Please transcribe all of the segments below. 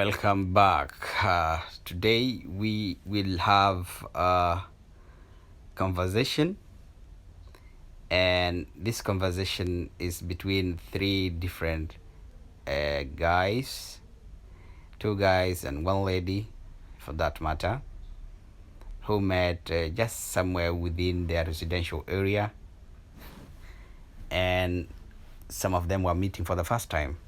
Welcome back. Today we will have a conversation, and this conversation is between three different guys, two guys and one lady, for that matter, who met just somewhere within their residential area, and some of them were meeting for the first time.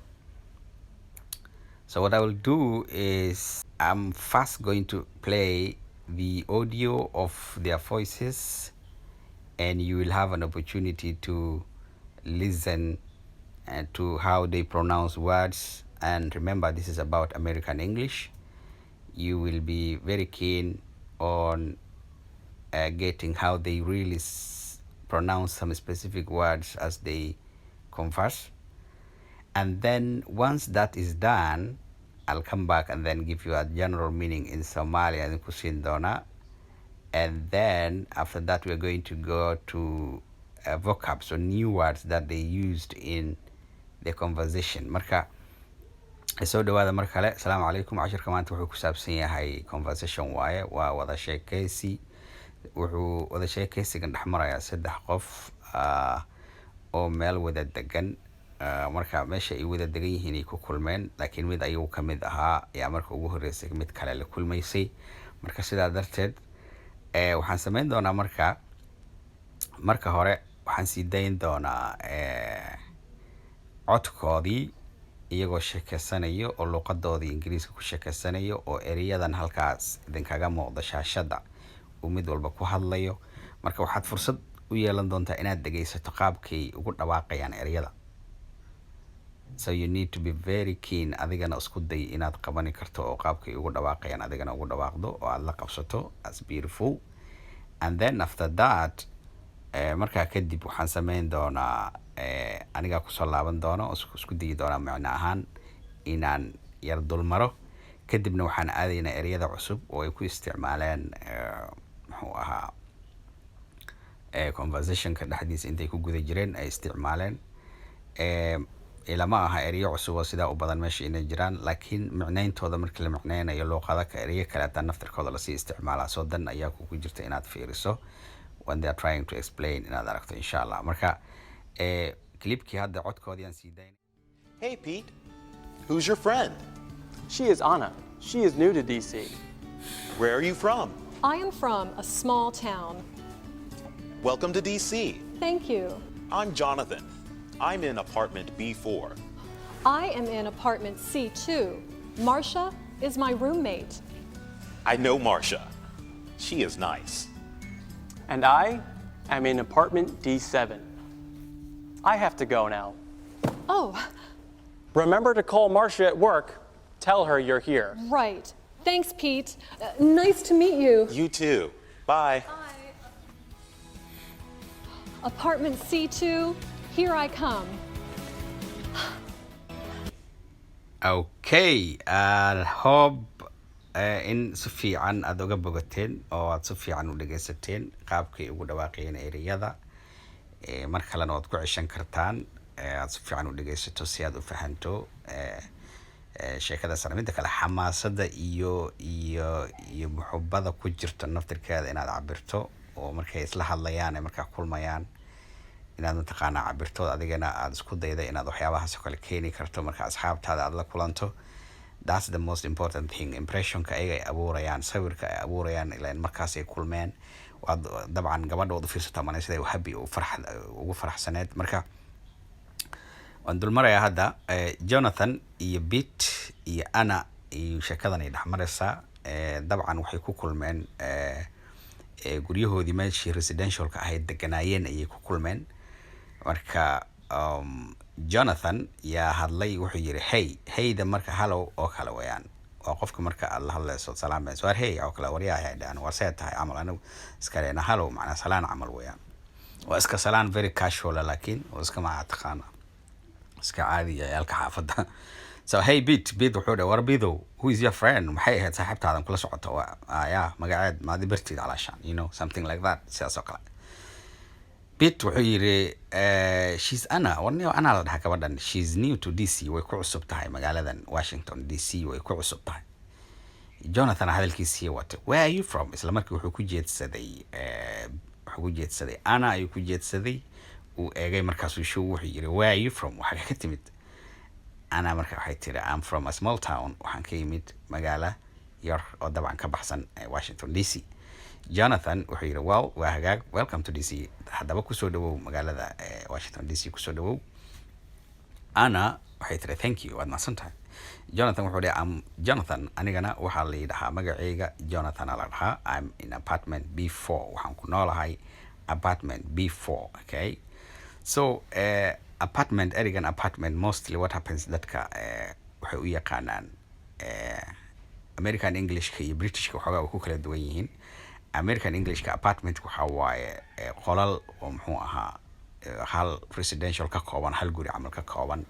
So what I will do is I'm first going to play the audio of their voices, and you will have an opportunity to listen to how they pronounce words. And remember, this is about American English. You will be very keen on getting how they really pronounce some specific words as they converse. And then once that is done, I'll come back and then give you a general meaning in Somalia and Kusindona. And then after that, we're going to go to vocab, so new words that they used in the conversation. Marka, soo dhawaada mar kale. Asalaamu calaykum. Cashirka maanta wuxuu ku saabsan yahay conversation waaye, waa wada sheekaysi. Wuxuu wada sheekaysigan dhex marayaa saddex qof oo meel wada degan. Marka meesha ay wada degan yihiin ay ku kulmeen, laakiin mid ayagu ka mid ahaa ayaa marka ugu horreysay mid kale la kulmaysay. Marka sidaa darteed waxaan samayn doonaa marka hore waxaan sii dayn doonaa codkoodii iyagoo sheekeysanayo oo luqadoodii ingiriiska ku sheekeysanayo oo ereyadan halkaas idinkaga muuqda shaashada uu mid walba ku hadlayo. Marka waxaad fursad u yeelan doontaa inaad dhegaysato qaabkay ugu dhawaaqayaan ereyada. So you need to be very keen. Adigana isku day inaad qabani karto oo qaabkay ugu dhawaaqayaan adigana ugu dhawaaqdo oo aad la qabsato. That's beautiful. And then after that, markaa kadib waxaan samayn doonaa aniga kusoo laaban doono oo isku dayi doonaa macno ahaan inaan yar dulmaro. Kadibna waxaan aadaynaa ereyada cusub oo ay ku isticmaaleen muxuu ahaa conversationka dhexdiisa intay ku guda jireen ay isticmaaleen. ilama aha ereyo cusub oo sidaa u badan meesha inay jiraan, laakiin macnayntooda markii la macnaynayo luqada ka ereyo kale hataa naftirkooda lasii isticmaalaa. So dan ayaa kugu jirta inaad fiiriso when they are trying to explain inaad aragto insha Allah. Marka clipkii hadda codkoodii aan sii daynay. Hey Pete, who's your friend? She is Anna. She is new to DC. Where are you from? I am from a small town. Welcome to DC. Thank you. I'm Jonathan. I'm in apartment B4. I am in apartment C2. Marcia is my roommate. I know Marcia. She is nice. And I am in apartment D7. I have to go now. Oh, Remember to call Marcia at work. Tell her you're here. right. Thanks, Pete. Nice to meet you. You too. Bye. Apartment C2, here I come. Okay, I hope in si fiican aad uga bogateen oo aad si fiican u dhagaysateen qaabkay ugu dhawaaqayeen ereyada. Mar kalena waad ku ceshan kartaan aad si fiican u dhagaysato si aad u fahanto sheekada sanadka kale xamaasada iyo muxubbada ku jirta naftirkeeda inaad cabirto oo markay isla hadlayaan markaa kulmayaan inaad mataqaanaa cabirto adigana aad isku dayda inaad waxyaabahaas kale keeni karto marka asxaabtaada aad la kulanto. That's the most important thing. Impressionka ay abuurayaan, sawirka ay abuurayaan ilaa markaas ay kulmeen. Waad dabcan gabadhooda fiirsata manay sida happy oo farxad ugu faraxsaneed. Marka waan dulmarayaa hadda Jonathan iyo Pete iyo Anna iyo sheekadan ay dhaxmaraysaa. Dabcan waxay ku kulmeen guryahoodii meeshii residentialka ahayd deganaayeen ayay ku kulmeen. Marka Jonathan yaa hadlay wuxuu yiri hey da marka hello oo kale wayaan oo qofka marka aad la hadlayso salaamayso war hey oo kale waryahay dhan war see tahay amal anigu iska leena hello macna salaan amal wayaan waa iska salaan very casual laakiin oo iska ma taqaana iska caadi ah halka xaafada. So hey Pete wuxuu dhahay war bido who is your friend maxay ahayd saaxiibtaadan kula socoto magaceed maadi bartid calaashan something like that sidaas oo kale. bit wuxuu yiri she's Anna warniyo Anna la dhahaa gabadhan she's new to DC way ku cusub tahay magaaladan Washington DC way ku cusub tahay Jonathan hadalkiisii wata where are you from isla markii wuxuu ku jeedsaday Anna ayuu ku jeedsaday uu eegay markaasuu wuxuu yiri where are you from waxa ka timid Anna markaa waxay tiri I'm from a small town waxaan ka yimid magaala yar oo dabcan ka baxsan Washington DC Jonathan wuxuu yiri well waa hagaag welcome to DC hadaba ku soo dhawow magaalada Washington DC ku soo dhawow Anna waxay tiri thank you waad mahadsantahay Jonathan wuxuu yiri Jonathan anigana waxa la yiraahdaa magacayga Jonathan la dhahaa I'm in apartment B4 waxaan ku noolahay apartment B4 okay so apartment erigan apartment mostly what happens dadka waxay u yaqaanaan American English iyo British waxoogaa ku kala duwan yihiin American English ka apartment waxa waaye qolal oo muxuu ahaa hal residential ka kooban hal guri camal ka kooban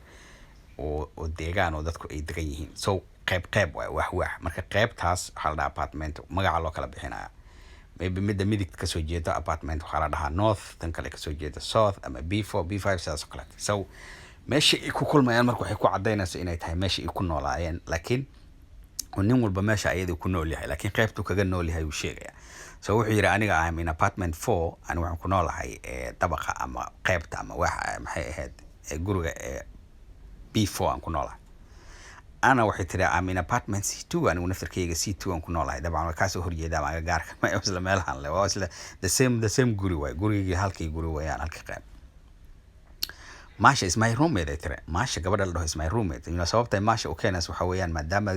oo deegaan oo dadku ay degan yihiin so qayb waaye wax marka qaybtaas waxa la dhahaa apartment magaca loo kala bixinaya maybe midda midig ka soo jeeda apartment waxa la dhahaa north tan kale ka soo jeeda south ama B4 B5 sidaas oo kale so meesha ay ku kulmayaan marka waxay ku cadeynaysaa inay tahay meesha ay ku noolaayeen laakiin nin walba meesha ayadu ku nool yahay laakiin qaybtu kaga nool yahay uu sheegaya so wuxuu yiri aniga I'm in apartment 4 ani waxaan ku noolahay dabaqa ama qaybta ama waxa maxay ahayd guriga B4 aan ku noolahay Anna waxay tiri I'm in apartment C2 anigu naftarkayga C2 aan ku noolahay dabcan ka soo horjeeda ama gaarka ma isla meelahan leh waa isla the same guri way gurigii halkii guri wayaan halka qayb Masha is my roommate ay tiri Masha gabadha la dhaho is my roommate sababta Masha u keenays waxa weeyaan maadaama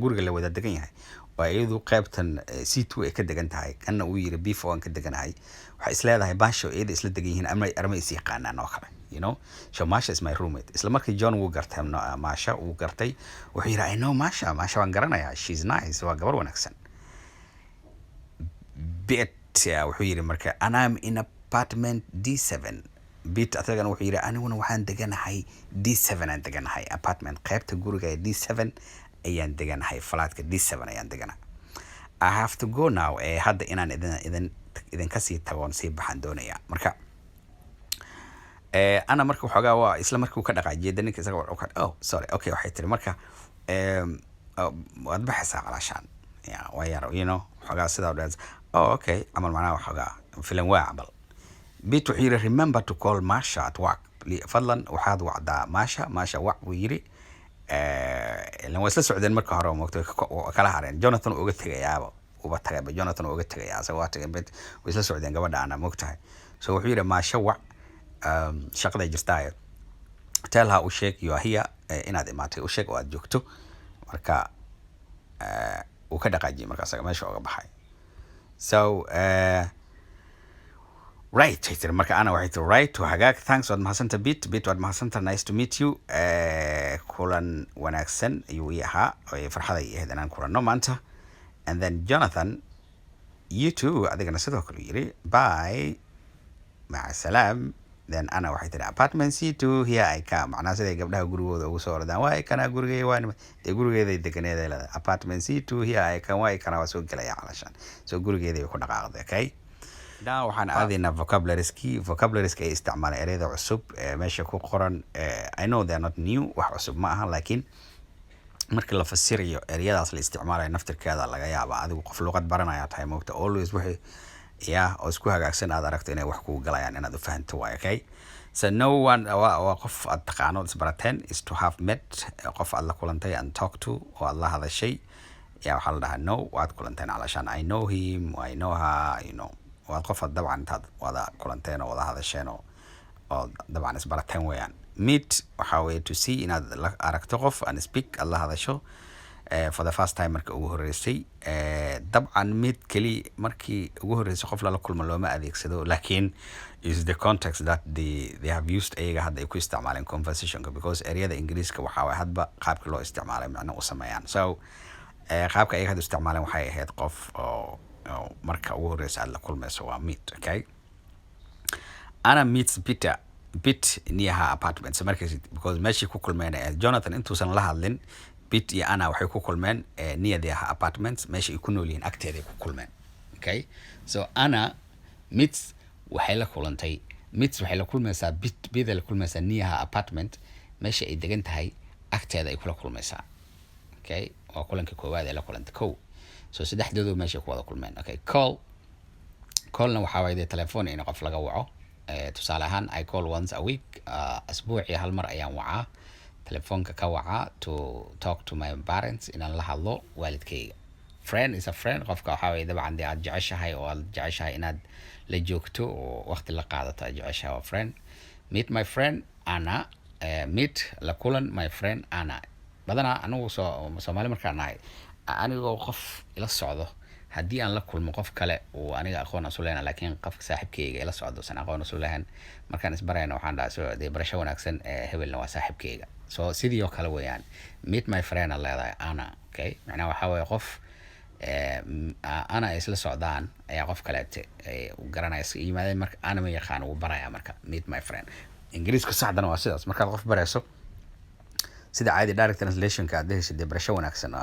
guriga la wada degan yahay waa iyadu qaybtan C2 ay ka degan tahay kana uu yiri B4 aan ka deganahay waxa isleedahay Masha iyada isla degan yihiin ama is yaqaanaan oo kale so Masha is my roommate isla markii John uu gartay Masha uu gartay wuxuu yiri I know Masha waan garanayaa she's nice waa gabar wanaagsan bit wuxuu yiri marka I'm in apartment D7 bit atagana wuxuu yiri aniguna waxaan deganahay D7 aan deganahay apartment qaybta guriga D7 ayaan deganahay flatka D7 ayaan deganahay I have to go now hadda inaan idin ka sii tagoon sii baxan doonaya marka Anna marka waxoogaa waa isla markii uu ka dhaqaajiyay ninka isaga oh sorry okay waxay tiri marka waad baxaysaa calaashaan waa yar waxoogaa sidaa dhaas oh okay amal macnaha waxoogaa filan waa camal bit wuxuu yiri remember to call Masha at work fadlan waxaad wacdaa Masha wac wuu yiri lan waa isla socdeen marka hore moogtay kala hareen Jonathan uga tagayaaba uba tagayba Jonathan uga tagayaa asagoo waa tagay bit way isla socdeen gabadha Anna moogtahay so wuxuu yiri Masha wac shaqada jirtaa tell her u sheeg you are here inaad imaatay u sheeg oo aad joogto marka uu ka dhaqaajiyay markaas meesha uga baxay so right Peter marka Anna waxay tiri right hagaag thanks waad mahadsantahay bit waad mahadsantahay nice to meet you kulan wanaagsan ayuu yahaa farxada iyo heedanaan kulanno maanta and then Jonathan you too adigana sidoo kale yiri bye maca salaam then Anna waxay tiri apartment C2 here I come macnaha siday gabdhaha gurigooda ugu soo ordaan waa kana gurigay waan gurigeeday deganeeday leedahay apartment C2 here I come waa kana waa soo galaya calashan so gurigeeday ku dhaqaaqday okay now waxaan aadaynaa vocabularies ay isticmaalaan ereyada cusub meesha ku qoran I know they are not new wax cusub ma aha laakiin markii la fasirayo ereyadaas la isticmaalayo naftirkeeda laga yaabaa adigu qof luqad baranaya tahay moogta always wixii oo isku hagaagsan aad aragto inay wax ku galayaan inaad u fahanto waay okay so no one waa qof aad taqaano isbarateen is to have met qof aad la kulantay and talk to oo aad la hadashay waxaa la dhahaa no waad kulanteen calashaan I know him I know her waad qof aad dabcan intaad wada kulanteen oo wada hadasheen oo dabcan isbarateen weeyaan meet waxaa weeye to see inaad la aragto qof and speak aad la hadasho for the first time markii ugu horeysay dabcan meet kali markii ugu horeysay qof la kulmo looma adeegsado laakiin is the context that they have used ayaga hadda ay ku isticmaaleen conversationka because ereyada ingiriiska waxaa waay hadba qaabka loo isticmaalay macno u sameeyaan so qaabka ayaga hadda isticmaaleen waxay ahayd qof oo marka ugu horeysa aad la kulmayso waa meet okay Anna meets bit near her apartment so markaas because meeshii ku kulmeen Jonathan intuusan la hadlin bit iyo Anna waxay ku kulmeen near their apartments meeshii ay ku nool yihiin agteeda ku kulmeen okay so Anna meets waxay la kulantay meet waxay la kulmaysaa bida la kulmaysaa near her apartment meesha ay degan tahay agteeda ay kula kulmaysaa. Okay, waa kulanka koowaad ee la kulantay kow. So saddexdoodu meesha ku wada kulmeen. Okay, callna waxaa waaye telefoon in qof laga waco. Tusaale ahaan I call once a week, asbuucii hal mar ayaan wacaa telefoonka ka wacaa to talk to my parents inaan la hadlo waalidkayga. Friend is a friend, qofka waxaa waaye dabcan dee aad jeceshahay oo aad jeceshahay inaad la joogto oo waqti la qaadato aad jeceshahay waa friend. Meet my friend Anna, meet la kulan my friend Anna. badanaa anigu Soomaali markaan nahay anigoo qof ila socdo haddii aan la kulmo qof kale oo aniga aqoon asu leena laakiin qofka saaxiibkayga ila socdo san aqoon asu leeyahan markaan isbarayno waxaan dhahaa soo dee barasho wanaagsan hebelna waa saaxiibkayga. So sidii oo kale weeyaan meet my friend leedahay Anna. Okay, macnaha waxaa weeye qof Anna isla socdaan ayaa qof kale garanaya yimaadeen marka Anna ma yaqaan uu baraya marka meet my friend. Ingiriiska saxdana waa sidaas markaad qof barayso sida caadi direct translation ka hadii sidii barasho wanaagsan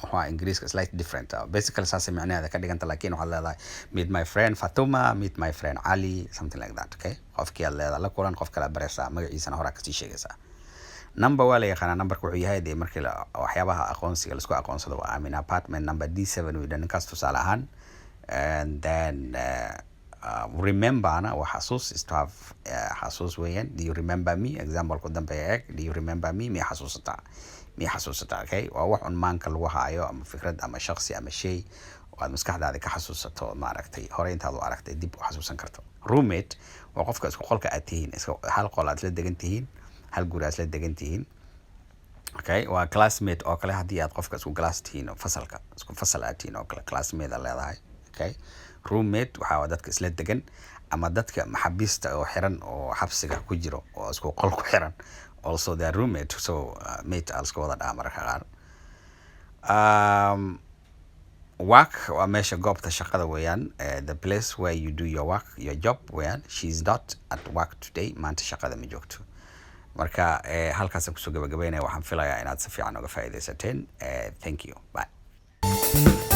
waxa Ingiriiska slightly different. Basically saasi macnaheeda ka dhiganta laakiin waxa leedahay meet my friend Fatuma, meet my friend Ali, something like that. Okay, qofkii aad leedahay la kulan qof kale baraysa magaciisana hore ka sii sheegaysaa. Number waa la yaqaan numberku wuxuu yahay dee markii waxyaabaha aqoonsiga la isku aqoonsado waa I'm in apartment number D7 with ninkaas tusaale ahaan. And then remember na waa xasuus is to have xasuus weeyaan. Do you remember me? Example ku dambeeya eeg, do you remember me? Mi xasuusataa. Okay, waa wax maanka lagu haayo ama fikrad ama shakhsi ama shay oo aad maskaxdaada ka xasuusato maaragtay hore intaad u aragtay dib u xasuusan karto. Roommate waa qofka isku qolka aad tihiin, hal qol aad la degan tihiin, hal guri aad la degan tihiin. Okay, waa classmate oo kale haddii aad qofka isku class tihiin oo fasalka isku fasal aad tihiin oo kale classmate aad leedahay. Okay, roommate waxaa dadka isla degan ama dadka maxaabiista oo xiran oo xabsiga ku jiro oo isku qol ku xiran also their roommate. So mate alska wada dhaa mararka qaar. Work waa meesha goobta shaqada weeyaan, the place where you do your work, your job weeyaan. She's not at work today, maanta shaqada ma joogto. Marka halkaas kusoo gabagabeynaya waxaan filayaa inaad si fiican uga faa'iidaysateen. Thank you. Bye.